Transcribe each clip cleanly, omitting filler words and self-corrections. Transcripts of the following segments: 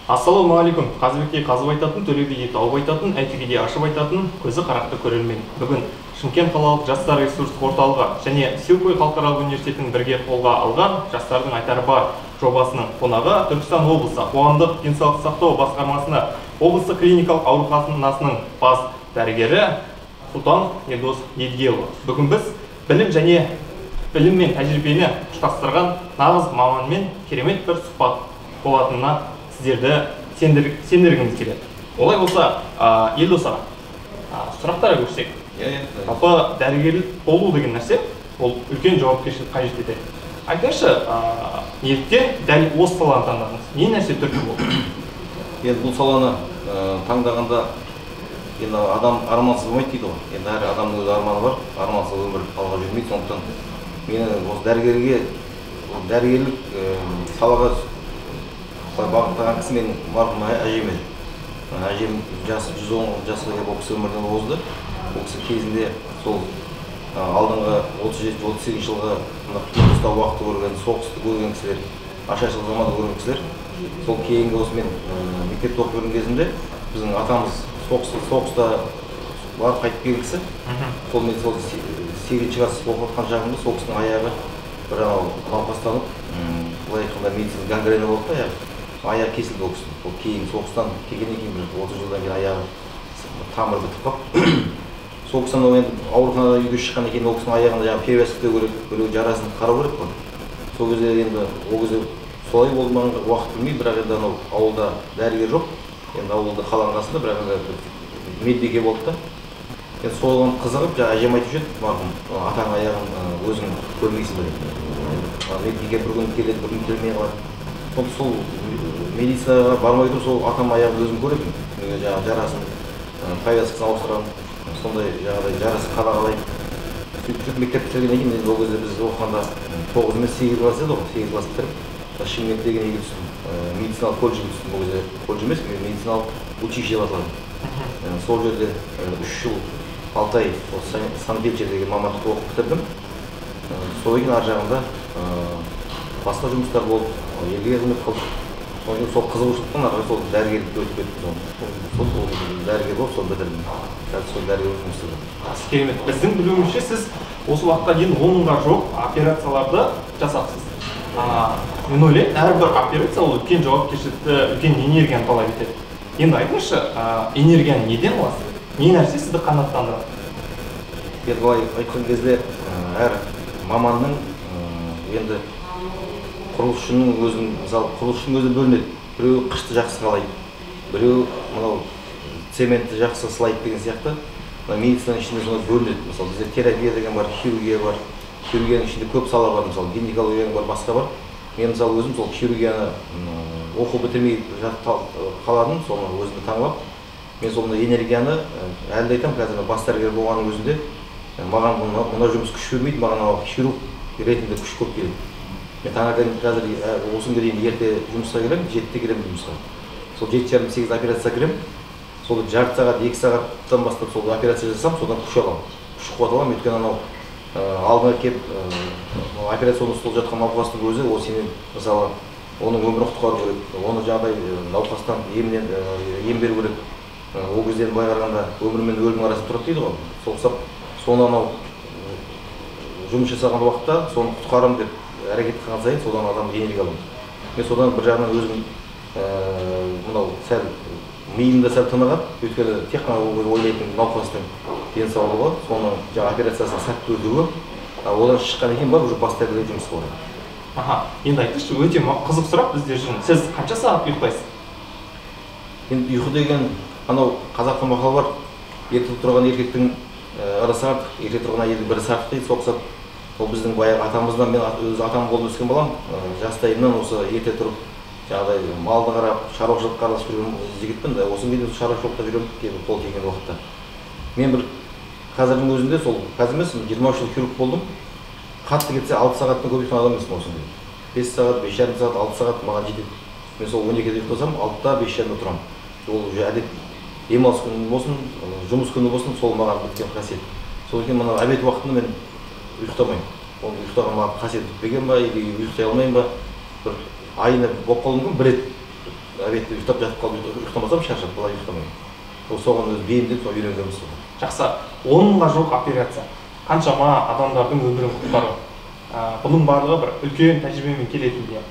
Ассалаумағалейкум. Қазыбекке қазып айтатын, төлеуде тауып айтатын, әйтегеде ашып айтатын, көзі қарақты көрермен. Бүгін Шымкент қалалық жастар ресурстық орталығы және Силкой халықаралық университетінің бірге қолға алған жастардың айтары бар жобасының қонағы Түркістан облысы қоғамдық денсаулық сақтау басқармасына облыстық клиникалық ауруханасының бас дәрігері Сұлтан Недос Едгелұлы. Бүгін біз білім мен тәжірибені ұштастырған нағыз маманмен керемет бір сұхбат болатынына сіздерді сендіргіміз келеді. Олай болса, Елдос аға, сұрақтарға көшсек. Жалпы дәрігер болу деген нәрсе, ол үлкен жауапкершілік қажет етеді. Айтыңызшы, неліктен дәл осы саланы таңдадыңыз? Не нәрсе түрткі болды? Енді бұл саланы таңдағанда енді адам армансыз болмайды дейді ғой. Енді әр адамның өз арманы бар, армансыз өмір алға жүрмейді. Сондықтан мені осы дәрігерлік салаға бағыттаған кісі менің марқұм әжем еді. Әжем жасы 110 жасқа келіп ол кісі өмірден озды. Ол кісі кезінде сол алдыңғы 37-38 жылғы ұстау уақыты көрген, соғысты көрген кісілер, ашаршылық заманда көрген кісілер. Сол кейінгі осы мен мектепте оқып жүрген кезімде біздің атамыз соғыста барып қайтып келген кісі. Сол мен сол 8-ші класс оқып жатқан шағымда сол кісінің аяғы бір науқастанып, былай айтқанда медицина гангрена болды да, аяғы кесілді ол кісінің. Ол кейін соғыстан келгеннен кейін бір 30 жылдан кейін аяғы тамыры бітіп қалып. Сол кісінің енді ауруханадан үйге шыққаннан кейін ол кісінің аяғында жаңағы перевязка істеу керек, біреу жарасын қарау керек қой. Сол кезде енді ол кезде солай болды ма уақыт білмеймін, бірақ енді анау ауылда дәрігер жоқ. Енді ауылда қаланың қасында бірақ енді медбике болды да. Енді соған қызығып, әжем айтып еді, марқұм, атаң аяғын өзің көрмейсің бе деп. Медбике бір күн келеді, бір күн келмей қалады. Сол медицинаға бармай тұрып, сол атам аяғын өзім көретін. Жаңағы жарасын, повязкасын ауыстырам, сондай жаңағыдай жарасын қадағалайды. Сөйтіп мектеп бітіргеннен кейін, ол кезде біз оқығанда 9 емес 8 класс еді ғой, 8 класс бітіріп, Шымкент деген неге түстім, медициналық колледжге түстім. Ол кезде колледж емес, медициналық училище деп аталады. Сол жерде 3 жыл 6 ай санфельдшер деген мамандықты оқып бітірдім. Содан кейін ар жағында басқа жұмыстар болды, елге қызмет қылдым. Сол қызығушылықтан ары сол дәрігерлікке өтіп кеттім. Сол дәрігер болып сол бітірдім. Қазір сол дәрігер болып жұмыс істедім. Керемет. Біздің білуімізше сіз осы уақытқа дейін 10-ға жуық операцияларды жасапсыз. Мен ойлаймын, әрбір операция ол үлкен жауапкершілікті, үлкен энергияны талап етеді. Енді айтыңызшы, энергияны неден аласыз? Не нәрсе сізді қанаттандырады? Енді былай айтқан кезде әр маманның енді құрылысшының өзін, мысалы құрылысшының өзі бөлінеді. Біреу қышты жақсы қалайды, біреу мынау цементті жақсы сылайды деген сияқты. Медицинаның ішінде солай бөлінеді. Мысалы бізде терапия деген бар, хирургия бар. Хирургияның ішінде көп сала бар, мысалы гинекологияның бар, басқа бар. Мен мысалы өзім сол хирургияны оқу бітірмей қаладым, соны өзімді таңлап. Мен сол энергияны әлі айтамын, қазір бас дәрігер болғанның өзінде маған мына жұмыс күш бермейді, маған хирург ретінде күш көп келеді. Мен таңертең қазір осы күнге дейін ерте жұмысқа келемін, 7-те келемін жұмысқа. Сол 7:30-8 операция кіремін. Сол жарты сағат, 2 сағаттан бастап сол операция жасасам, содан күш аламын. Күш қуат аламын, өйткені анау алдыңа келіп операцияны стол жатқан науқастың өзі, ол сенен мысалы оның өмірін құтқару керек, оны жағдай науқастан ем беру керек. Ол кезден былай қарағанда өмір мен өлімнің арасында тұрады дейді ғой. Соғысып, соны анау жұмыс жасаған уақытта соны құтқарамын деп әрекет қылған сайын содан адам энергия аламын. Мен содан бір жағынан өзім мынау сәл миымда сәл тынығады, өйткені тек қана ойлайтын науқастың денсаулығы, соның операциясының сәтті өтуі, одан шыққаннан кейін барып уже бас дәрігерге жұмыс болады. Енді айтыңызшы, өте қызық сұрақ біздер үшін. Сіз қанша сағат ұйықтайсыз? Енді ұйқы деген анау қазақта мақал бар, ерте тұрған еркектің ырысы артық, ерте тұрған әйелдің бірісі артық дейді, соқсап. Ол біздің баяғы атамыздан, мен өз атам болып өскен балам, жастайымнан осы ерте тұрып, жаңағыдай малды қарап, шаруашылыққа араласып жүрген жігітпін, осы кезде шаруашылықта жүремін қол тиген уақытта. Мен бір қазірдің өзінде сол, қазір емес, 23 жыл хирург болдым. Қатты кетсе 6 сағаттың көп ұйықтаған адам емеспін осында. 5 сағат, 5,5 сағат, 6 сағат маған жетеді. Мен сол 12-де ұйықтасам, 6-та 5,5-да тұрамын. Ол уже әдет, демалыс күні болсын, жұмыс күні болсын, сол маған біткен қасиет. Сол екен мына обед уақытында мен ұйықтамаймын. Оны ұйықтаған маған қасиет бітпеген ба, или ұйықтай алмайын ба, бір айына болып қалуы мүмкін, бір рет обедте ұйықтап жатып қалып ұйықтамасам шаршап былай ұйықтамаймын. Ол соған өзі бейімделіп сол үйренгенбіз. Жақсы. 10 мыңға жуық операция. Қаншама адамдардың өмірін құтқару. Бұның барлығы бір үлкен тәжірибемен келетін де.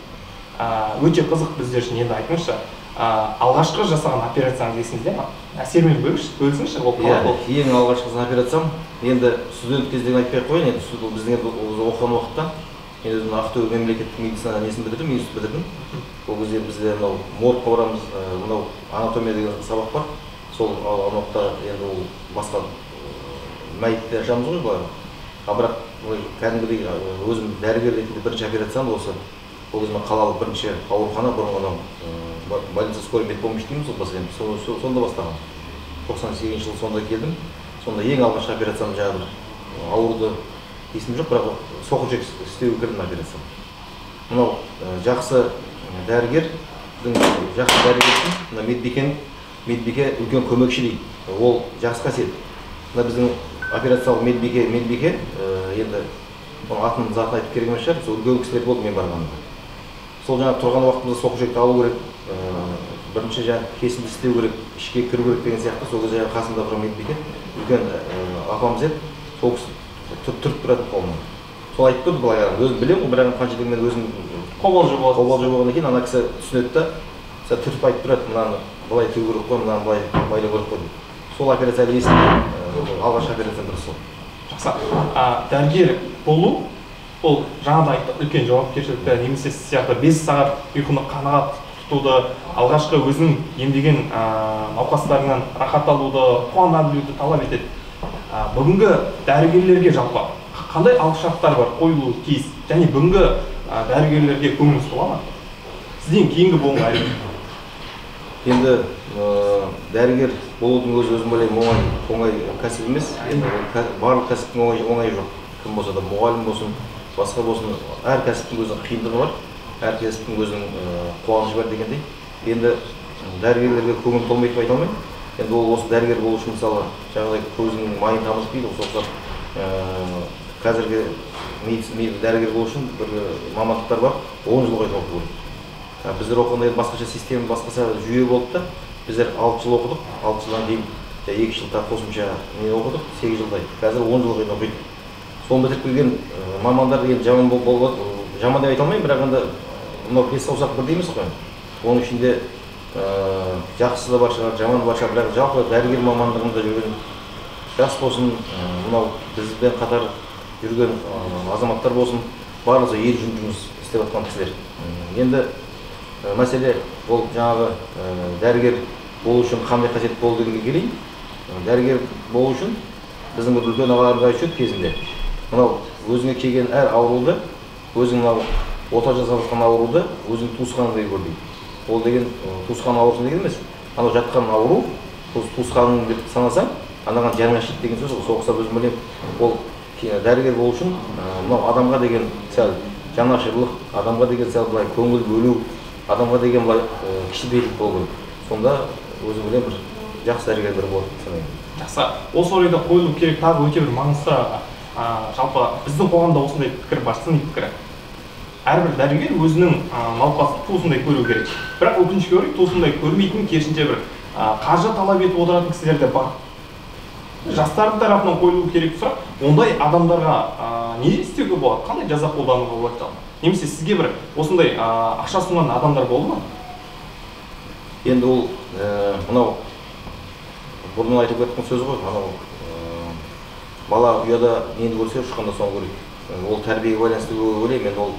Өте қызық біздер үшін. Енді айтыңызшы, алғашқы жасаған операцияңыз есіңізде ме? Әсермен бөлісіңізші, ол қалай болды? Ең алғашқы операциям енді студент кезден айтпай ақ қояйын, енді біздің оқыған уақытта мен өзім Ақтөбе мемлекеттік медицина несін бітірдім, институт бітірдім. Ол кезде бізде мынау моргқа барамыз, мынау анатомия деген сабақ бар. Сол аумақта енді ол басқа мәйітті ашамыз ғой былай. Бірақ кәдімгідей өзім дәрігер ретінде бірінші операциям осы. Ол кезде қалалық бірінші аурухана бұрынғы больница скорой медпомощь дейміз ғой, сонда бастаған. 98 жыл сонда келдім. Сонда ең алғашқы операциям жаңағы ауырды есім жоқ, бірақ соқыр жүрек істеуге кірдім операциям. Мынау жақсы дәрігер, жақсы дәрігердің медбике үлкен көмекші дейді. Ол жақсы қасиет. Мына біздің операциялық медбике енді атын затын айтып керек емес шығар, сол үлкен кісілер болды мен барғанымда. Сол жаңағы тұрған уақытымызда соқыр жүректі алу керек, бірінші жаңағы кесінді істеу керек, ішке кіру керек деген сияқты. Сол кезде қасымда тұрған медбике үлкен апамыз еді, сол кісі тұрып тұратын қолынан. Сол айтып тұрды былай, өзім білемін ғой, бірақ қанша дегенмен өзім қобалжу болғаннан кейін ана кісі түсінеді да, түріп айтып тұрады, мынаны былай істеу керек қой, мынаны былай байлау керек қой дейді. Сол операция есімде алғашқы операциям дұрыс сол. Жақсы. Дәрігер болу, ол жаңада айттық, үлкен жауапкершілікті, немесе сияқты 5 сағат ұйқыны қанағат тұтуды, алғашқы өзінің емдеген науқастарынан рахат алуды, қуана білуді талап етеді. Бүгінгі дәрігерлерге жалпы қандай алғышарттар бар қойылуы тиіс, және бүгінгі дәрігерлерге көңіліңіз тола ма? Сізден кейінгі болуы әрине. Енді дәрігер болудың өзім ойлаймын оңай кәсіп емес. Барлық кәсіптің оңайы жоқ. Кім болса да, мұғалім болсын, басқа болсын, әр кәсіптің өзінің қиындығы бар, әр кәсіптің өзінің қуанышы бар дегендей. Енді дәрігерлерге көңіл толмайды деп айта алмаймын. Енді ол осы дәрігер болу үшін мысалы жаңағыдай көзінің майын тамызып дейді, соқсақ қазіргі дәрігер болу үшін бір мамандықтар бар, 10 жылға оқу керек. Біздер оқығанда басқаша система, басқаша жүйе болды да, біздер 6 жыл оқыдық, 6 жылдан кейін 2 жылда қосымша не оқыдық, 8 жылдай. Қазір 10 жылға оқиды. Соны бітіріп келген мамандар енді жаман болды, жаман деп айта алмаймын, бірақ енді мынау бес саусақ бірдей емес қой. Оның ішінде жақсысы да бар шығар, жаманы бар шығар, бірақ жалпы дәрігер мамандығында жүрген жас болсын, мынау бізбен қатар жүрген азаматтар болсын, барлығы ел жұмыс істеп жатқан кісілер. Енді мәселе ол жаңағы дәрігер болу үшін қандай қасиет болу дегенге келейін. Дәрігер болу үшін біздің бір үлкен ағаларымыз айтып жүрді кезінде. Мынау өзіңе келген әр ауруды, өзің мынау ота жасап жатқан ауруды өзің туысқаныңдай көр дейді. Ол деген туысқан аурусын деген емес. Анау жатқан ауру, туысқаның деп санасаң, анаған жарыңа шет деген сөз. Соғыста өзім білемін, ол дәрігер болу үшін мынау адамға деген сәл жанашырлық, адамға деген сәл былай көңіл бөлу, адамға деген былай кішіпейілдік болу керек. Сонда өзім білемін, бір жақсы дәрігерлер болады деп санаймын. Жақсы. Осы орайда қойылу керек тағы өте бір маңызды жалпы біздің қоғамда осындай пікір бар, сыни пікірі. Әрбір дәрігер өзінің науқасын туысындай көру керек. Бірақ өкінішке орай туысындай көрмейтін, керісінше бір қаржы талап етіп отыратын кісілер де бар. Жастардың тарапынан қойылу керек сұрақ, ондай адамдарға не істеуге болады, қандай жаза қолдануға болады жалпы? Немесе сізге бір осындай ақша ұсынған адамдар болды ма? Енді ол мынау бұрын айтып кеткен сөз ғой, анау бала ұяда нені көрсе ұшқанда соны көреді. Ол тәрбиеге байланысты ойлаймын. Енді ол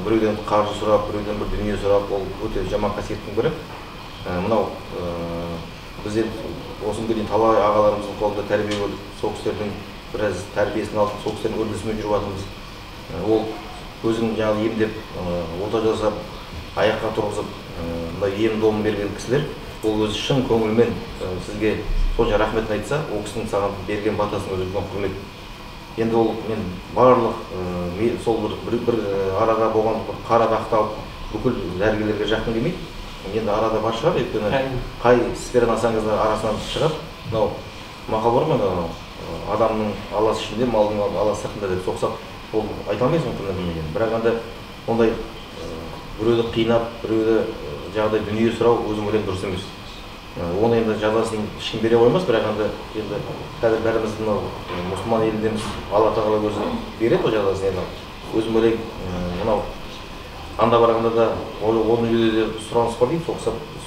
біреуден қаржы сұрап, біреуден бір дүние сұрап, ол өте жаман қасиеттің бірі. Мынау біз осы күнге дейін талай ағаларымыздың қолында тәрбие көрдік. Сол кісілердің біраз тәрбиесін алдық, сол кісілердің үрдісімен жүріп жатырмыз. Ол өзін жаңағы емдеп, ота жасап, аяққа тұрғызып, ем домын берген кісілер, ол өзі шын көңілмен сізге сонша рахметін айтса, ол кісінің саған берген батасының өзі үлкен құрмет. Енді ол мен барлық сол бір арада болған қара ақталып бүкіл дәрігерлерге жақын келмейді. Енді арада бар шығар, өйткені қай сфераны алсаңыз да арасынан шығады. Мынау мақал бар ма, адамның аласы ішінде, малдың аласы сыртында деп соқсақ, ол айта алмайсың мүмкін. Бірақ енді ондай біреуді қинап, біреуді жағдай дүние сұрау өзім ойлаймын дұрыс емес. Оны енді жазасын ешкім бере қоймас, бірақ енді қазір бәріміз мынау мұсылман еліндеміз, Алла тағала өзі береді ғой жазасын. Енді өзім ойлаймын, мынау анда барғанда да оның үйде де сұраныс бар дейді,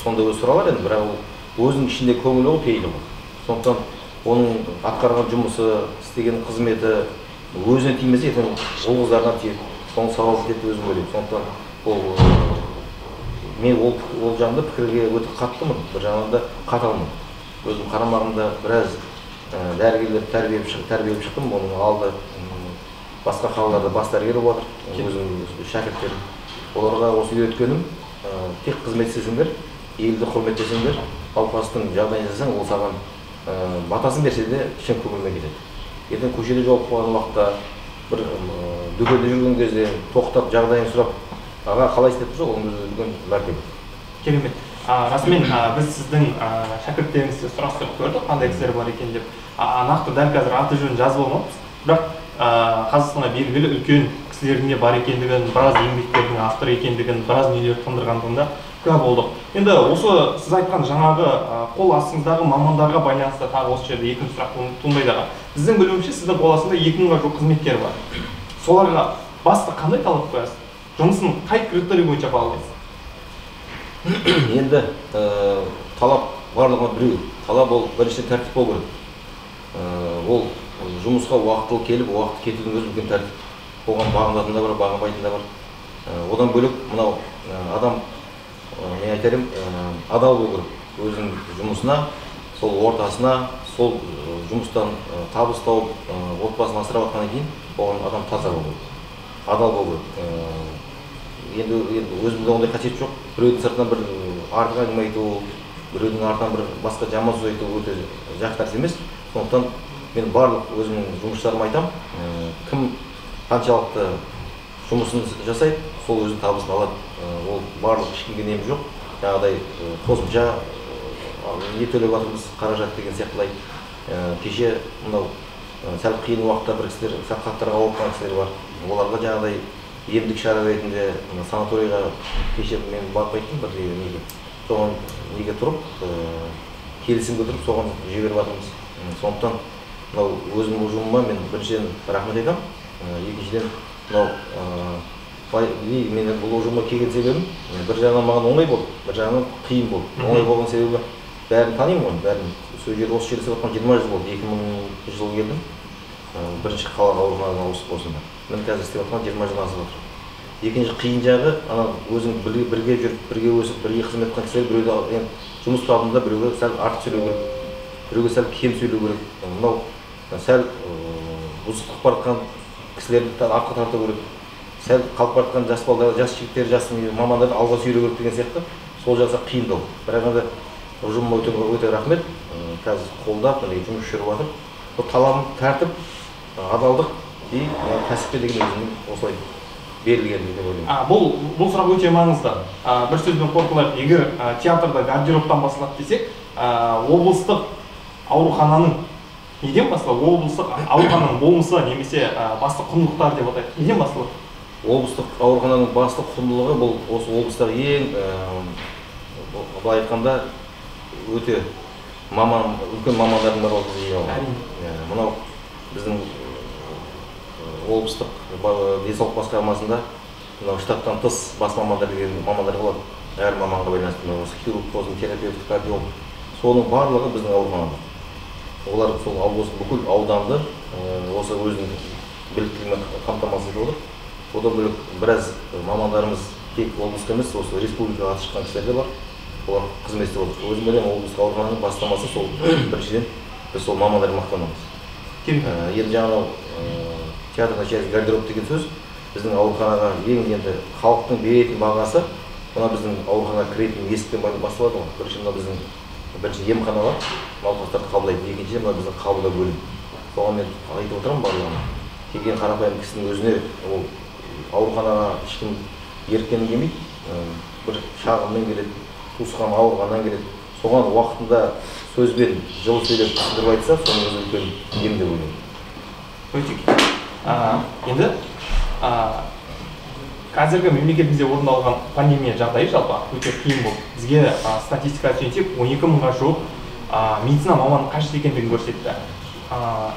сонда өзі сұралар енді, бірақ ол өзінің ішінде көңілі ол пейілі ғой. Сондықтан оның атқарған жұмысы, істеген қызметі өзіне тимесе, ертең ол қыздарына тиеді, соны сауап етеді өзім ойлаймын. Сондықтан мен ол жағында пікірге өте қаттымын, бір жағынан да қаталмын. Өзім қарамағымда біраз дәрігерлер тәрбиелеп шықтым, оның алды басқа қалаларда бас дәрігер болып жатыр, өзім шәкірттерім. Оларға осы үйреткенім, тек қызмет істесеңдер, елді құрметтесеңдер, науқастың жағдайын жасасаң, ол саған батасын берсе де шын көңіліме кетеді. Ертең көшеде жолығып қалған уақытта, бір дүкенде жүрген кезде тоқтап жағдайын сұрап, аға қалай істеп тұр, оның өзі үлкен мәртебе. Керемет. Расымен біз сіздің шәкірттеріңізді сұрастырып көрдік, қандай кісілер бар екен деп. Нақты дәл қазір аты жөнін жазып алмаппыз, бірақ Қазақстанға белгілі үлкен кісілердің де бар екендігін, біраз еңбектердің авторы екендігін, біраз дүниелерді тындырғандығында куә болдық. Енді осы сіз айтқан жаңағы қол астыңыздағы мамандарға байланысты тағы осы жерде екінші сұрақ туындайды. Біздің білуімше сіздің қол астында 2000-ға жуық қызметкер бар. Соларға басты қандай талап қоясыз? Жұмысын қай критерий бойынша бағалайсыз? Енді талап барлығына біреу. Талап ол біріншіден тәртіп болу керек. Ол жұмысқа уақытылы келіп, уақыт кетудің өзі үлкен тәртіп. Оған бағынатын да бар, бағынбайтын да бар. Одан бөлек мынау адам, мен айтарым, адал болу керек. Өзінің жұмысына, сол ортасына, сол жұмыстан табыс тауып, отбасын асырап жатқаннан кейін, оған адам таза болу керек. Адал болу керек. Енді өзімде ондай қасиет жоқ. Біреудің сыртынан бір артық әңгіме айту, біреудің артынан бір басқа жаман сөз айту өте жақсы нәрсе емес. Сондықтан мен барлық өзімнің жұмысшыларыма айтам, кім қаншалықты жұмысын жасайды, сол өзінің табысын алады. Ол барлық ешкімге неміз жоқ. Жаңағыдай қосымша не төлеп жатырмыз, қаражат деген сияқтылай. Кеше мынау сәл қиын уақытта бір кісілер сырқаттарға ауырған кісілер бар. Оларға жаңағыдай емдік шара ретінде санаторийға кеше мен барып қайттым бір неге. Соған неге тұрып, келісімге тұрып, соған жіберіп жатырмыз. Сондықтан мынау өзімнің ұжымыма мен біріншіден рахмет айтамын. Екіншіден мынау мен бұл ұжымға келген себебім бір жағынан маған оңай болды, бір жағынан қиын болды. Оңай болған себебі бәрін танимын ғой, бәрін. Осы жерде істеп жатқан 20 жыл болды. 2000 жылы келдім. Бірінші қалаға ауруханаға ауысып осында. Мен қазір істеп жатқан 20 жыл асып жатыр. Екінші қиын жағы, өзің бірге жүріп, бірге өсіп, бірге қызмет еткен кісілер біреуді жұмыс бабында біреуге сәл артық сөйлеу керек, біреуге сәл кем сөйлеу керек. Мынау сәл бұзықтық бар жатқан кісілерді артқа тарту керек. Сәл қалып бар жатқан жас балдар, жас жігіттер, жас мамандарды алға сүйреу керек деген сияқты. Сол жақта қиындау. Бірақ енді ұжымыма өте рахмет. Қазір қолдап, жұмыс жүріп жатыр. Бұл талабым тәртіп, адалдық и кәсіпке деген өзінің осылай берілген деп ойлаймын. Бұл сұрақ өте маңызды. Бір сөзбен қорытындылайық, егер театрда гардеробтан басталады десек, облыстық аурухананың неден басталады? Облыстық аурухананың болмысы немесе басты құндылықтар деп атайық. Неден басталады? Облыстық аурухананың басты құндылығы бұл осы облыстағы ең былай айтқанда өте үлкен мамандардың бар болатын. Мынау біздің облыстық денсаулық басқармасында штаттан тыс бас мамандар деген мамандар болады. Әр маманға байланысты осы хирург болсын, терапевт, кардиолог. Соның барлығы біздің ауруханада. Олар сол бүкіл ауданды осы өзінің біліктілігімен қамтамасыз етіп отыр. Одан бөлек біраз мамандарымыз тек облысқа емес, осы республикаға аты шыққан кісілер де бар. Олар қызмет істеп отыр. Өзім ойлаймын, облыстық аурухананың бастамасы сол біріншіден біз сол мамандарды мақтанамыз. Енді жаңағы театрда гардероб деген сөз біздің ауруханаға ең енді халықтың беретін бағасы мына біздің ауруханаға кіретін есіктен басталады ғой. Бірінші емхана бар, науқастарды қабылдайды. Екінші мына біздің қабылдау бөлім. Соған мен айтып отырамын барлығына. Келген қарапайым кісінің өзіне ол ауруханаға ешкім еріккеннен келмейді. Бір шағыммен келеді, туысқан ауырғаннан келеді. Соған уақытында сөзбен жылы сөйлеп түсіндіріп айтса, соның өзі үлкен ем деп ойлаймын. Енді қазіргі мемлекетімізде орын алған пандемия жағдайы жалпы өте қиын болды. Бізге статистикаға сүйенсек 12 мыңға жуық медицина маманы қажет екендігін көрсетті.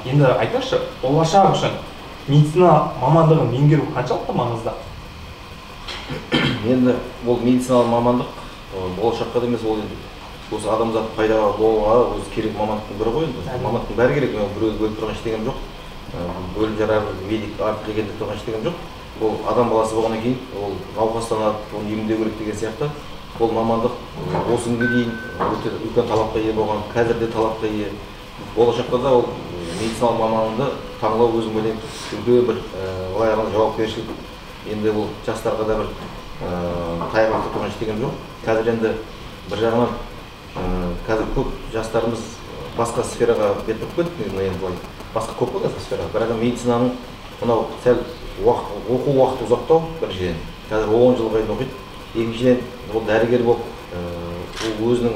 Енді айтыңызшы, болашақ үшін медицина мамандығын меңгеру қаншалықты маңызды? Енді ол медициналық мамандық болашаққа да емес, ол осы адамзат пайда болуға өзі керек мамандықтың бірі ғой. Мамандықтың бәрі керек, біреуді бөліп тұрған ештеңем жоқ. Бөліп жарар медик артық екендік тұрған ештеңем жоқ. Ол адам баласы болғаннан кейін ол науқастанады, оны емдеу керек деген сияқты. Ол мамандық осы күнге дейін өте үлкен талапқа ие болған, қазір де талапқа ие. Болашақта да ол медициналық мамандықты таңдау өзім ойлаймын үлкен бір былай қарағанда жауапкершілік. Енді ол жастарға да бір таяқ тұрған ештеңем жоқ. Қазір енді бір жағынан қазір көп жастарымыз басқа сфераға бет бұрып кетті, енді былай басқа көп қой сфераға. Бірақ медицинаның мынау сәл оқу уақыты ұзақтау, біріншіден қазір 10 жылға дейін оқиды. Екіншіден ол дәрігер болып ол өзінің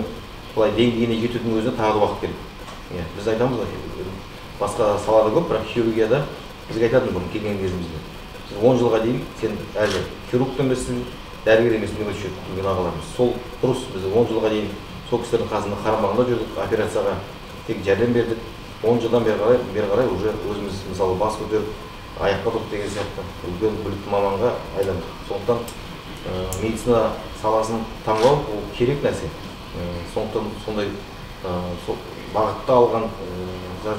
былай деңгейіне жетудің өзіне тағы уақыт керек. Біз айтамыз басқа салада көп, бірақ хирургияда бізге айтатын бұрын келген кезімізде 10 жылға дейін сен әлі хирург та емессің, дәрігер емессің деп жүрген ағаларымыз. Сол дұрыс. Біз 10 жылға дейін сол кісілердің қасында қарамағында жүрдік, операцияға тек жәрдем бердік. 10 жылдан бері қарай уже өзіміз мысалы бас көтеріп, аяққа тұрып деген сияқты үлкен білікті маманға айландық. Сондықтан медицина саласын таңдау ол керек нәрсе. Сондықтан сондай бағытта алған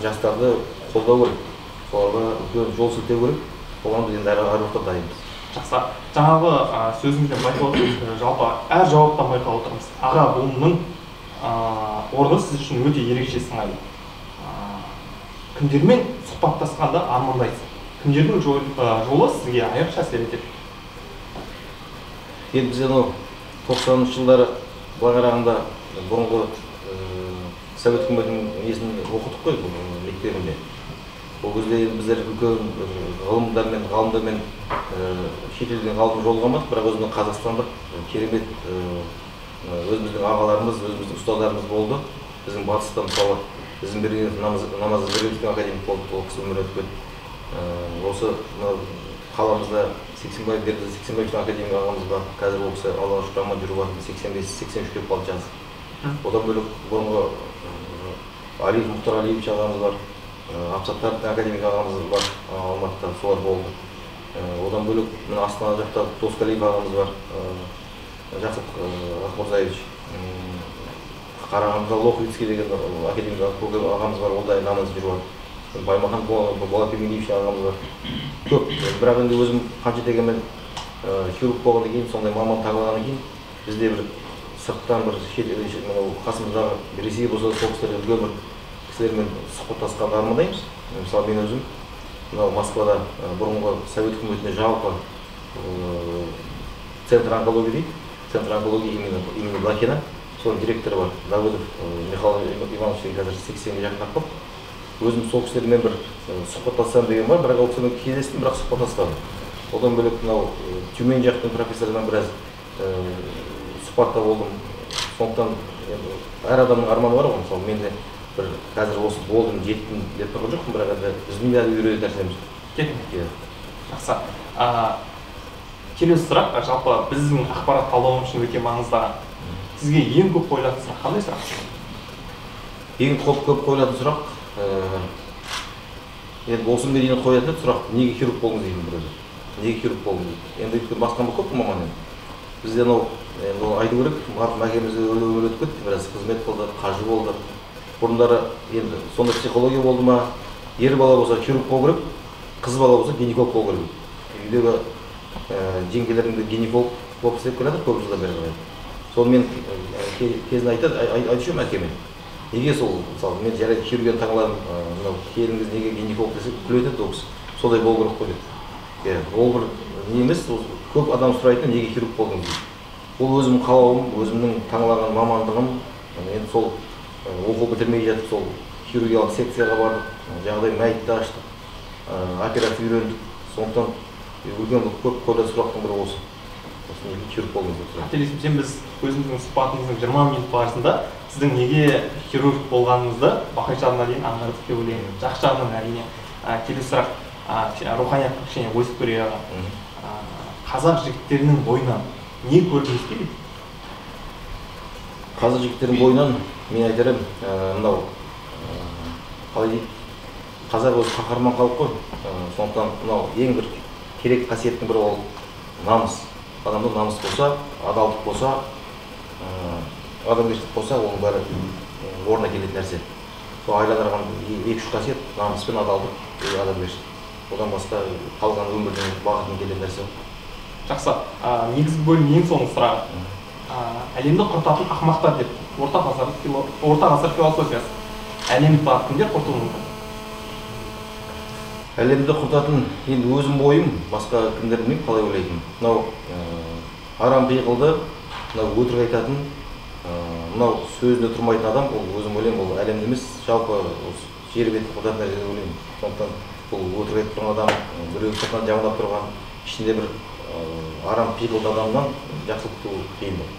жастарды қолдау керек. Соларға үлкен жол сілтеу керек. Оған біз енді әр уақытта дайынбыз. Жақсы. Жаңағы сөзіңізден байқалып отырмыз, жалпы әр жауаптан байқалып отырмыз. Аға буынның орны сіз үшін өте ерекше сыңайлы. Кімдермен сұхбаттасқанда армандайсыз? Кімдердің жолы сізге айрықша әсер етеді? Енді біз 90-шы жылдары былай қарағанда бұрынғы Совет үкіметінің несін оқыдық қой мектебінде. Ол кезде біздер үлкен ғалымдармен шетелден ғалым жолығамыз, бірақ өзіміздің қазақстандық керемет өзіміздің ағаларымыз, өзіміздің ұстаздарымыз болды. Біздің батыста мысалы біздің берген намаз Бердібек академик болды, ол кісі өмір өтіп кетті. Осы қаламызда Сексенбаев академик ағамыз бар. Қазір ол кісі Аллаға шүкір аман жүріп жатыр, 85-83 келіп қалды жасы. Одан бөлек бұрынғы Мұхтар Алиевич ағамыз бар. Апсаттар академик ағамыз бар, Алматыда солар болды. Одан бөлек Астана жақта Тоскалиев ағамыз бар, Жақсып Ақмұрзаевич. Қарағандыда Лохвицкий деген академик ағамыз бар, ол да намаз жүріп жатыр. Баймахан Болатбек ағамыз бар. Көп. Бірақ енді өзім қанша дегенмен хирург болғаннан кейін, сондай маман таңдағаннан кейін, бізде бір сырттан бір қасымыздағы Ресей болса сол кісілерге үлкен бір кісілермен сұхбаттасқанды армандаймыз. Мысалы мен өзім мынау Москвада бұрынғы Совет үкіметінде жалпы центр онкологии дейді, центр онкологии имени Блохина, соның директоры бар, Давыдов Михаил Иванович қазір 80-ге жақындап қалды. Өзім сол кісілермен бір сұхбаттассам деген бар, бірақ ол кісімен кездестім, бірақ сұхбаттаспадым. Одан бөлек мынау Тюмень жақтың профессорынан біраз сұхбатта болдым. Сондықтан әр адамның арманы бар ғой, мысалы менде бір қазір осы болдым, жеттім деп тұрған жоқпын, бірақ енді біздің де үйренетін нәрсеміз. Кеттім. Жақсы. Келесі сұрақ, жалпы біздің ақпарат талдауымыз үшін өте маңызды. Сізге ең көп қойылатын сұрақ қандай сұрақ? Ең көп қойылатын сұрақ, енді осы күнге дейін қоятын сұрақ, неге хирург болдыңыз деймін бір өзі. Неге хирург болдыңыз дейді. Енді өйткені басқан көп маман енді. Бізде айту керек, марқұм әкеміз өмір өтіп кетті, біраз қызмет болды, қажы болды. Бұрындары енді сонда психология болды ма, ер бала болса хирург болу керек, қыз бала болса гинеколог болу керек. Үйдегі жеңгелерімді гинеколог болып істеп келатыр көп жылдан бері қарай. Соны мен кезінде айтып жүрмін әкеме. Неге сол, мысалы, мен жарайды хирургияны таңдадым, мынау келіңіз неге гинеколог десе күледі ол кісі. Солай болу керек қой деп. Ол бір не емес, көп адам сұрайтын неге хирург болдыңыз дейді. Ол өзімнің қалауым, өзімнің таңдаған мамандығым. Енді сол оқу бітірмей жатып сол хирургиялық секцияға бардық, жағдай мәйітті аштық, операция үйрендік. Сондықтан үлкен көп қойылатын сұрақтың бірі осы. Неге хирург болдыңыз деп сұрайды. Қателеспесем, біз өзіміздің сұхбатымыздың 20 минут барысында сіздің неге хирург болғаныңызды бақай жағына дейін аңғардық деп ойлаймын. Жақсы жағынан әрине. Келесі сұрақ, руханиятқа кішкене ойысып көрейік. қазақ жігіттерінің бойынан не көргіңіз келеді? Қазақ жігіттерінің бойынан мен айтар едім, мынау қалай дейді, қазақ өзі қаһарман халық қой. Сондықтан мынау ең бір керек қасиеттің бірі ол намыс. Адамда намыс болса, адалдық болса, адамгершілік болса, оның бәрі орнына келетін нәрсе. Сол айналдырған екі-үш қасиет: намыс пен адалдық, адамгершілік. Одан басқа қалған өмірдің бағытын келген нәрсе. Жақсы. Негізгі бөлім ең соңғы сұрағы. Әлемді құртатын ақымақтар деп орта ғасыр философиясы. Әлемді кімдер құртуы мүмкін? Әлемді құртатын енді өзім ойым, басқа кімдер білмеймін, қалай ойлайтын. Мынау арам пиғылды, мынау өтірік айтатын, мынау сөзінде тұрмайтын адам, ол өзім ойлаймын, ол әлемді емес, жалпы жер бетін құртатын нәрсе деп ойлаймын. Сондықтан бұл өтірік айтып тұрған адам, біреу сыртынан жамандап тұрған, ішінде бір арам пиғылды адамнан жақсылық күту қиын бол.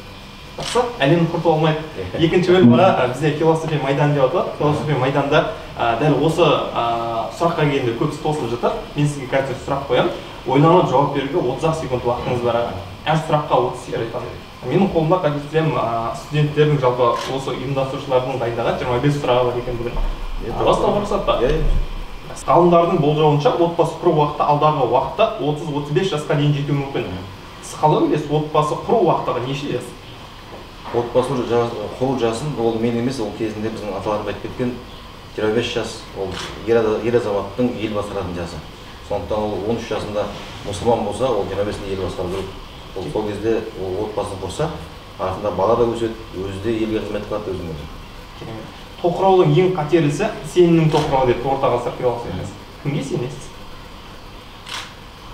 Жақсы, әлемді құртып алмайды. Екінші бөлім бізде философия майдан деп аталады. Философия майданда дәл осы сұраққа келгенде көбісі тосылып жатыр. Мен сізге қазір сұрақ қоямын. Ойланып жауап беруге 30 секунд уақытыңыз бар. Әр сұраққа 30 секунд айтамын. Менің қолымда қазір студенттердің жалпы осы ұйымдастырушылардың дайындаған 25 сұрағы бар екен бүгін. Бастауға рұқсат па? Ғалымдардың болжауынша отбасы құру уақыты алдағы уақытта 30-35 жасқа дейін жетуі мүмкін. Сіз қалай ойлайсыз, отбасы құру уақыты неше жас? Отбасы құру жасын ол мен емес, ол кезінде біздің аталарымыз айтып кеткен 25 жас ол ер азаматтың ел басқаратын жасы. Сондықтан ол 13 жасында мұсылман болса, ол 25-інде ел басқару керек. Ол сол кезде ол отбасын құрса, артында бала да өседі, өзі де елге қызмет қылады өзінің өзі. Тоқыраудың ең қатерлісі сенімнің тоқырауы деп орта ғасыр философиясы. Кімге сенесіз?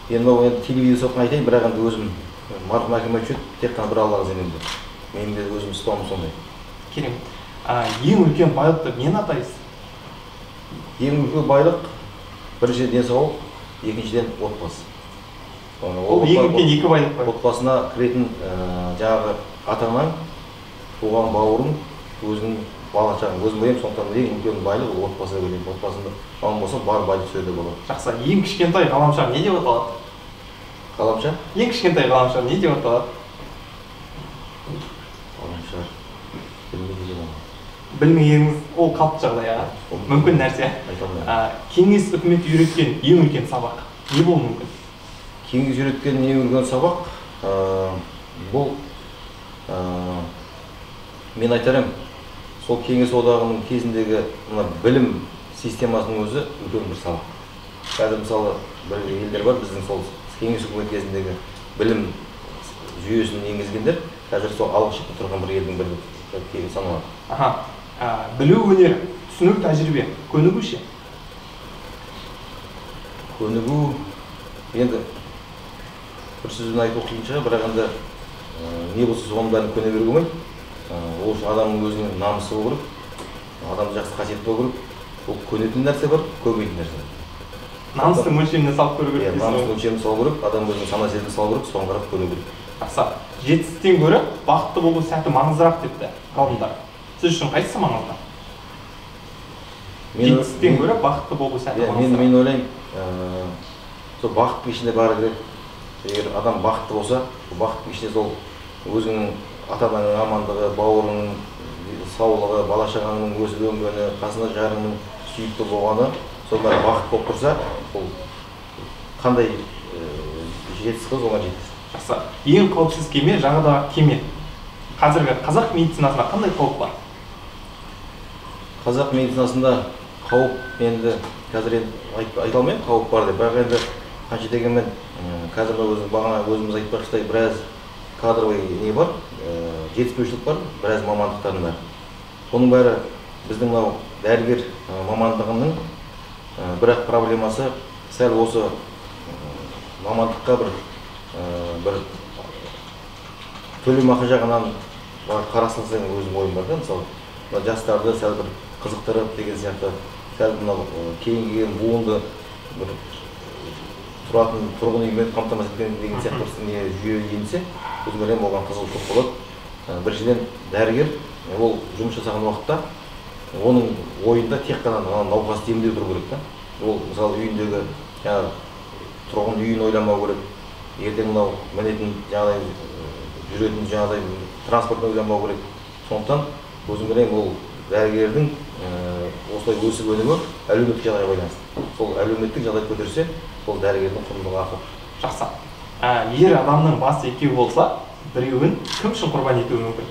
Енді телевизияны айтайын, бірақ енді өзім марқұм әкем айтып жүрді, тек қана бір Аллаға сенемін деп. Менің де өзім ұстанымым сондай. Керемет. Ең үлкен байлықты нені атайсыз? Ең үлкен байлық біріншіден денсаулық, екіншіден отбасы. Ол ең үлкен екі байлық бар. Отбасына кіретін жаңағы ата-анаң, туған бауырың, өзінің бала-шағаң, өзім ойлаймын, сондықтан ең үлкен байлық ол отбасы деп ойлаймын. Отбасында аман болса, бар байлық сол жерде болады. Жақсы. Ең кішкентай ғаламшар не деп аталады? Ғаламшар? Ең кішкентай ғаламшар не деп аталады? Білмегеніңіз ол қалыпты жағдай, мүмкін нәрсе. Кеңес үкіметі үйреткен ең үлкен сабақ не болуы мүмкін? Кеңес үйреткен ең үлкен сабақ бұл мен айтарым, сол кеңес одағының кезіндегі білім системасының өзі үлкен бір сабақ. Қазір мысалы бір елдер бар, біздің сол кеңес үкіметі кезіндегі білім жүйесін енгізгендер, қазір сол алғы шепте тұрған бір елдің бірі саналады. Білу өнер, түсінік тәжірибе, көнігу ше? Көнігу, енді бір сөзбен айту қиын шығар, бірақ енді не болса соның бәрін көне беруге болмайды. Ол үшін адамның өзінің намысы болу керек, адамның жақсы қасиеті болу керек. Ол көнетін нәрсе бар, көнбейтін нәрсе бар. Намысты мөлшеріне салып көру керек. Намысты мөлшеріне салу керек, адам өзінің сана сезімін салу керек, соған қарап көне керек. Жақсы. Жетістіктен гөрі бақытты болу сәті маңыздырақ депті ғалымдар. Сіз үшін қайсысы маңызды? Жетістіктен гөрі бақытты болу сәті маңыздырақ. Мен ойлаймын, сол бақыттың ішінде бәрі керек. Егер адам бақытты болса, бақыттың ішінде сол өзінің ата-ананың амандығы, бауырының саулығы, бала-шағаның өсіп өнгені, қасында жарының сүйікті болғаны, сол бәрі бақыт болып тұрса, ол қандай жетістік қыз оған жетеді. Жақсы. Ең қауіпсіз кеме жаңадағы кеме. Қазіргі қазақ медицинасында қандай қауіп бар? Қазақ медицинасында қауіп енді қазір айта алмаймын, қауіп бар деп. Бірақ енді қанша дегенмен қазір бағана өзіміз айтпақшыдай біраз кадровый не бар, жетіспеушілік бар, біраз мамандықтардың бар. Оның бәрі біздің мынау дәрігер мамандығының бірақ проблемасы сәл осы мамандыққа бір төлемақы жағынан қарастырсаң өзім ойым бар да, мысалы жастарды сәл бір қызықтырып деген сияқты, сәл мынау кейін келген буынды бір тұратын тұрғын үймен қамтамасыз еткен деген сияқты жүйе енсе, өзім ойлаймын оған қызығушылық болады. Біріншіден дәрігер ол жұмыс жасаған уақытта оның ойында тек қана науқасты емдеу тұру керек та. Ол мысалы үйіндегі тұрғын үйін ойламау керек, ертең мынау мінетін жаңағыдай жүретін жаңағыдай транспорт ойланбау керек. Сондықтан өзім ойлаймын, ол дәрігердің осылай өсіп өнуі әлеуметтік жағдайға байланысты. Сол әлеуметтік жағдай көтерсе, сол дәрігердің құндылығы артады. Жақсы. Ер адамның басы екеу болса, біреуін кім үшін құрбан етуі мүмкін?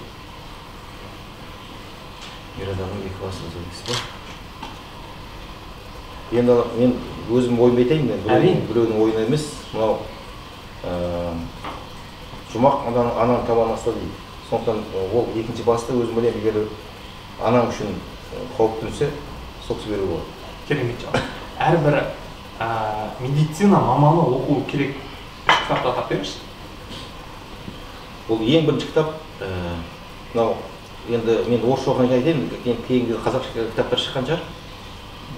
Ер адамның екі басы дейсіз ба? Енді мен өзім ойымды айтайын, біреудің ойына емес, мынау жұмақ ананың табан астында дейді. Сондықтан ол екінші басты өзім ойлаймын, егер анаң үшін қауіп төнсе, соқсы беру болады. Керемет жауап. Әрбір медицина маманы оқу керек кітапты атап беріңізші. Ол ең бірінші кітап, мынау енді мен орысша оқығаннан кейін айтайын, кейінгі қазақша кітаптар шыққан шығар.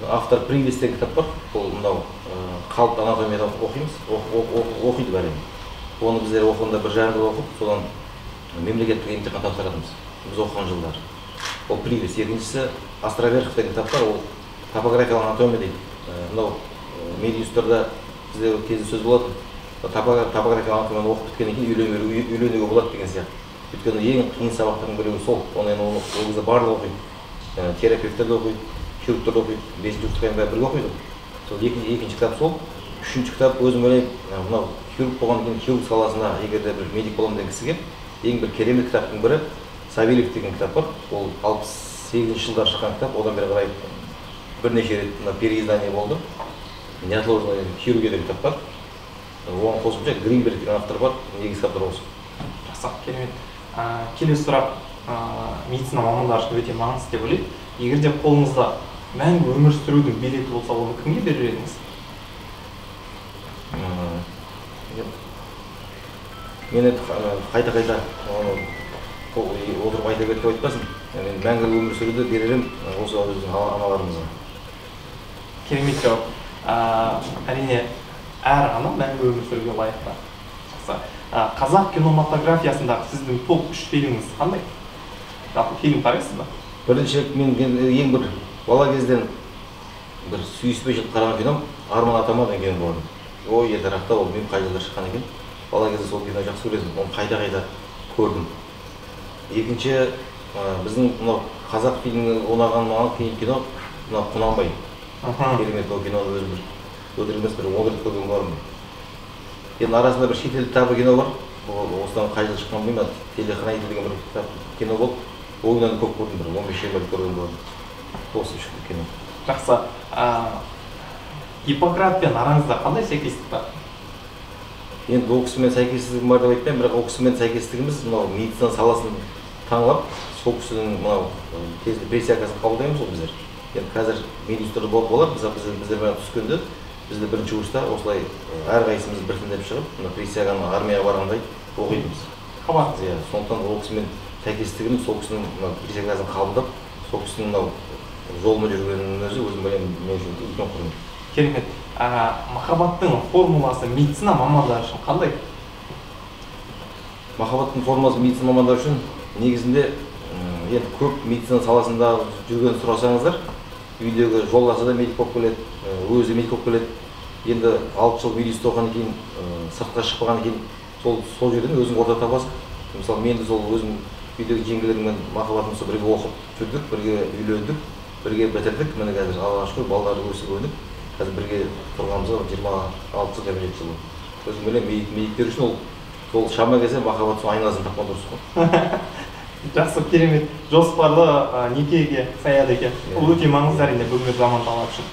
Автор Привес деген кітап бар. Ол мынау қалыпты анатомиядан оқимыз, оқиды бәрі. Оны біздер оқығанда бір жарым жыл оқып, содан мемлекеттік емтихан тапсыратынбыз. Біз оқыған жылдар. Ол Привес. Екіншісі Островерхов деген кітап бар. Ол топографиялық анатомия дейді. Мынау медиустарда бізде кезінде сөз болады. Топографиялық анатомияны оқып біткеннен кейін үйленуге болады деген сияқты. Өйткені ең қиын сабақтардың біреуі сол. Оны ол кезде барлығы оқиды. Терапевттер де оқиды, хирургтер де оқиды, 5-ші курстан бәрі бірге оқиды. Сол екінші кітап сол. Үшінші кітап өзім ойлаймын, мынау хирург болғаннан кейін хирург саласына егер де бір медик боламын деген кісіге ең бір керемет кітаптың бірі Савельев деген кітап бар. Ол 68-ші жылдар шыққан кітап. Одан бері қарай бірнеше рет переиздание болды. Неотложная хирургия деген кітап бар. Оған қосымша Гринберг деген автор бар. Негізгі кітаптар осы. Жақсы, керемет. Келесі сұрақ медицина мамандары үшін өте маңызды деп ойлаймын. Егер де қолыңызда мәңгі өмір сүрудің билеті болса, оны кімге берер едіңіз? Мен қайта отырып айта беріп айтпасын. Мен мәңгі өмір сүруді берерім осы өзінің аналарымызға. Керемет жауап. Әрине, әр ана мәңгі өмір сүруге лайықты. Жақсы. Қазақ кинематографиясындағы сіздің топ 3 фильміңіз қандай? Жалпы фильм қарайсыз ба? Бірінші мен ең бір бала кезден бір сүйіспе жылып қараған кином Арман Атама деген кино болатын. Ой, ертерақта ол мен қай жылдар шыққан екен. Бала кезде сол кино жақсы көретінмін, оны қайта көрдім. Екінші біздің мынау қазақ фильмі ойнаған маған кейін кино мынау Құнанбай. Керемет ол киноны өзім бір өтірік емес, бір 10 рет көрген болармын. Енді арасында бір шетелдік тағы кино бар. Осыдан қай жыл шыққан білмеймін, Телехранитель деген бір кино болды. Ойынан көп көрдім, бір 15-20 рет көрген болармын. Осы шықты кино. Жақсы. Гиппократ пен араңызда қандай сәйкестік бар? Енді ол кісімен сәйкестігім бар деп айтпаймын, бірақ ол кісімен сәйкестігіміз мынау медицина саласын таңлап, сол кісінің мынау тезді присягасын қабылдаймыз ол біздер. Енді қазір медицинада болып болар, біздермен түскенде бізде бірінші курста осылай әрқайсымыз біртіндеп шығып, мына присяганы армияға барғандай оқимыз. Қабат. Сондықтан ол кісімен сәйкестігіміз сол кісінің присягасын қабылдап, сол кісінің мынау жолымен жүргенінің өзі өзім ойлаймын мен үшін үлкен құрмет. Керемет. Махаббаттың формуласы медицина мамандары үшін қандай? Махаббаттың формуласы медицина мамандары үшін негізінде енді көп медицина саласында жүрген сұрасаңыздар, үйдегі жолдасы да медик болып келеді, өзі медик болып келеді. Енді 6 жыл медицина оқығаннан кейін, сыртқа шықпағаннан кейін сол жерден өзің орта табасың. Мысалы мен де сол өзім үйдегі жеңгелеріммен махаббатымызды бірге оқып жүрдік, бірге үйлендік, бірге бітірдік. Міне қазір Аллаға шүкір балалары өсіп өніп, қазір бірге тұрғанымызға 26 жыл 27 жыл. Өзім ойлаймын, медиктер үшін ол шама келсе махаббат сол айналасын тапқан дұрыс қой. Жақсы, керемет. Жоспарлы некеге саяды екен. Бұл өте маңызды әрине бүгінгі заман талабы үшін.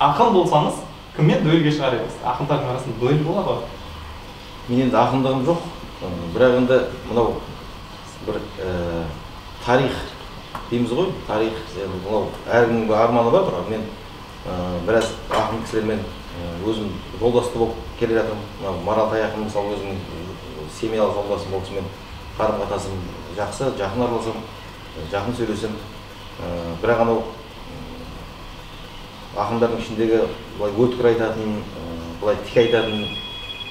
Ақын болсаңыз, кіммен дуэльге шығар едіңіз? Ақындардың арасында дуэль болады ғой? Мен енді ақындығым жоқ, бірақ енді мынау бір тарих дейміз ғой, тарих, мынау әркімнің арманы бар, бірақ мен біраз ақын кісілермен өзім жолдасты болып келе жатырмын. Марал Таяқын мысалы өзім семьялық жолдасым ол кісімен қарым-қатынасым жақсы, жақын араласам, жақын сөйлесем. Бірақ анау ақындардың ішіндегі былай өткір айтатын, былай тік айтатын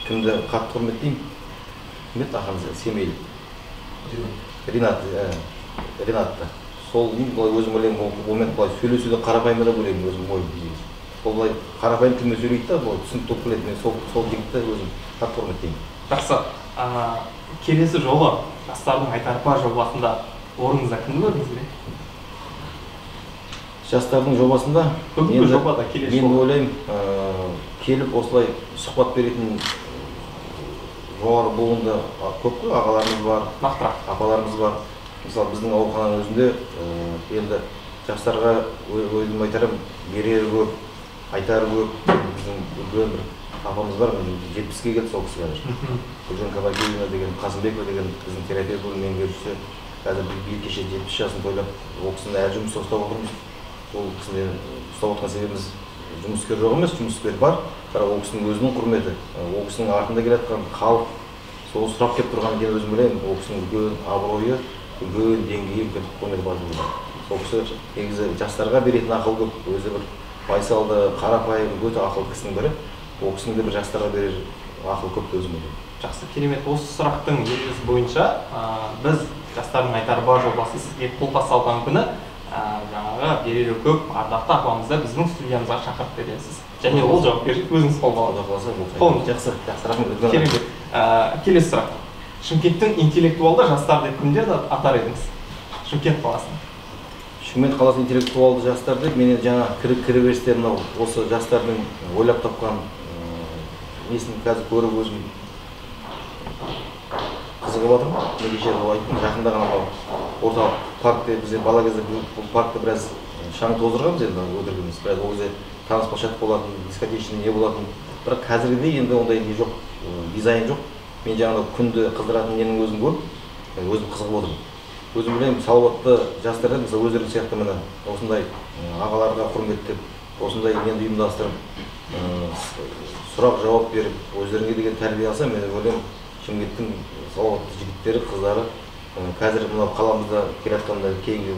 кімді қатты құрметтеймін? Кім еді ақын семейлік? Ринатты. Сол былай өзім ойлаймын, ол момент былай сөйлесуде қарапайым да ойлаймын өзім ойым. ол былай қарапайым тілмен сөйлейді да, бұл түсінікті болып келеді. Мен сол жігітті өзім қатты құрметтеймін. Жақсы. Келесі жолы жастардың айтары бар жобасында орныңызда кімді көрдіңіз бе? Жастардың жобасында бүгінгі жобада келесі мен ойлаймын, келіп осылай сұхбат беретін жоғары буынды көп қой, ағаларымыз бар, нақтырақ апаларымыз бар. Мысалы біздің аурухананың өзінде енді жастарға өзім айтарым, берері көп, айтары көп. Біздің үлкен бір апамыз бар, 70-ге келді сол кісі қазір. Гүлжан Кабакиевна деген, Қасымбекова деген біздің терапия бөлімінің меңгерушісі. Қазір бір кеше 70 жасын тойлап, ол кісіні әр жұмыста ұстап отырмыз. Ол кісіні ұстап отырған себебіміз жұмыскер жоқ емес, жұмыскер бар, бірақ ол кісінің өзінің құрметі, ол кісінің артында келе жатқан халық сол сұрап келіп тұрған екен өзім білемін. Ол кісінің үлкен абыройы, үлкен деңгейі, үлкен құрметі бар деп ойлаймын. Сол кісі негізі жастарға беретін ақыл көп, өзі бір байсалды, қарапайым, өте ақыл кісінің бірі. Ол кісінің де бір жастарға берер ақыл көп деп өзім ойлаймын. Жақсы, керемет. Осы сұрақтың негізі бойынша біз жастардың айтары бар жобасы сізге қолқа салған күні жаңағы берері көп ардақты апамызды біздің студиямызға шақырып бересіз. Және ол жауапкершілік өзіңіз қолға аласыз. Жақсы, рахмет. Керемет. Келесі сұрақ. Шымкенттің интеллектуалды жастар деп кімдерді атар едіңіз? Шымкент қаласының. Шымкент қаласы интеллектуалды жастар деп мен жаңа кіреберісте мынау осы жастардың ойлап тапқан несін қазір көріп өзім қызығып отырмын. Мен кеше айттым, жақында ғана орталық паркте бізде бала кезде бұл паркте біраз шаң тоздырғанбыз енді өтірігіміз. Біраз ол кезде таныс площадка болатын, дискотечный не болатын. Бірақ қазіргідей енді ондай не жоқ, дизайн жоқ. Мен жаңағы күнді қыздыратын ненің өзін көріп, өзім қызығып отырмын. Өзім білемін, салауатты жастар мысалы өздерің сияқты міне осындай ағаларға құрметтеп, осындай нені ұйымдастырып, сұрақ жауап беріп, өздеріңе деген тәрбие алса, мен ойлаймын, Шымкенттің салауатты жігіттері, қыздары қазір мынау қаламызда келе жатқан кейінгі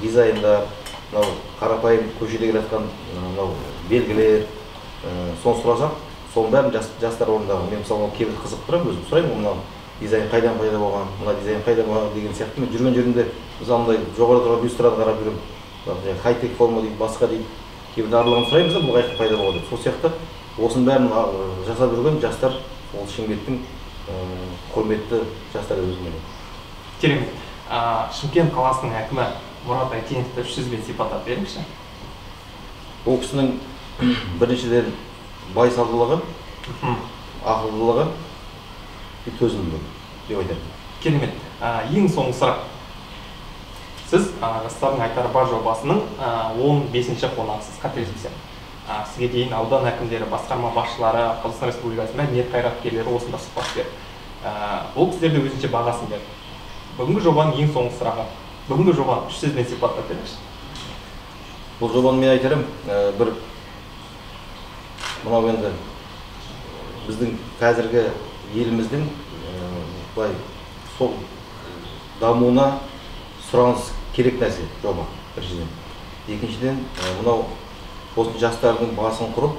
дизайндар, мынау қарапайым көшеде келе жатқан мынау белгілер, соны сұрасақ, соның бәрін жастар орындаған. Мен мысалы кейбір қызық тұрамын, өзім сұраймын, мынау дизайн қайдан пайда болған, мына дизайн қайдан болған деген сияқты. Мен жүрген жерімде мысалы мындай жоғары тұрған люстраны қарап жүремін, хай-тек форма дейді, басқа дейді. Кейбір дарлығын сұраймыз да, бұл қайдан пайда болған деп. Сол сияқты осының бәрін жасап жүрген жастар ол Шымкенттің құрметті жастар өзім ойлаймын. Керемет. Шымкент қаласының әкімі Мұрат Әйтеновті 3 сөзбен сипаттап беріңізші. Ол кісінің біріншіден байсалдылығы, ақылдылығы, төзімділігі деп айтарым. Керемет. Ең соңғы сұрақ. Сіз жастардың айтары бар жобасының 15-ші қонағысыз, қателеспесем. Сізге дейін аудан әкімдері, басқарма басшылары, Қазақстан Республикасы мәдениет қайраткерлері осында сұхбат берді. Ол кісілер де өзінше бағасын берді. Бүгінгі жобаның ең соңғы сұрағы. Бүгінгі жобаны 3 сөзбен сипаттап беріңізші. Бұл жобаны мен айтарым, бір мынау енді біздің қазіргі еліміздің былай сол дамуына сұраныс керек нәрсе жоба біріншіден. Екіншіден мынау осы жастардың басын құрып,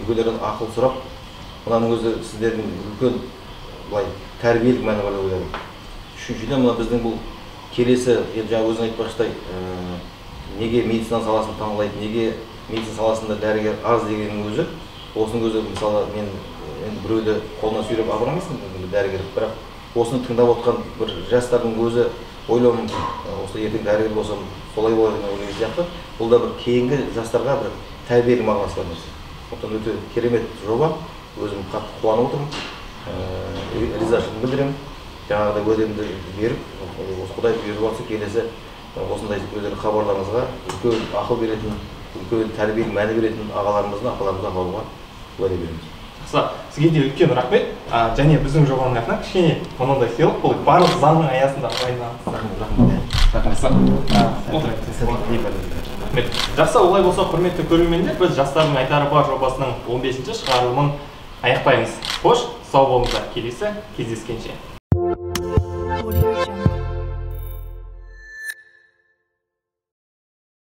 үлкендерден ақыл сұрап, мынаның өзі сіздердің үлкен былай тәрбиелік мәні бар деп ойлаймын. Үшіншіден мына біздің бұл келесі, жаңа өзің айтпақшыдай, неге медицина саласын таңдайды, неге медицина саласында дәрігер аз дегеннің өзі, осының өзі мысалы мен біреуді қолынан сүйреп апарамайсың дәрігер, бірақ осыны тыңдап отқан бір жастардың өзі ойлауы мүмкін. Осы ертең дәрігер болсам солай болады деген ойлайтын сияқты. Бұл да бір кейінгі жастарға бір тәрбиелік мағынасы бар нәрсе. Сондықтан өте керемет жоба. Өзім қатты қуанып отырмын. Ризашылығымды білдіремін. Жаңағыдай уәдемді беріп, Құдай бұйырып жатса келесі осындай өздерінің хабарларыңызға үлкен ақыл беретін, үлкен тәрбиелік мәні беретін ағаларымызды, апаларымызды алуға уәде береміз. Сізге де үлкен рахмет. Және біздің жобаның атынан кішкене мынандай сыйлық бұл барлық заңның аясында рахмет. Жақсы, олай болса құрметті көрермендер, біз жастардың айтары бар жобасының 15-ші шығарылымын аяқтаймыз. Қош, сау болыңыздар, келесі кездескенше.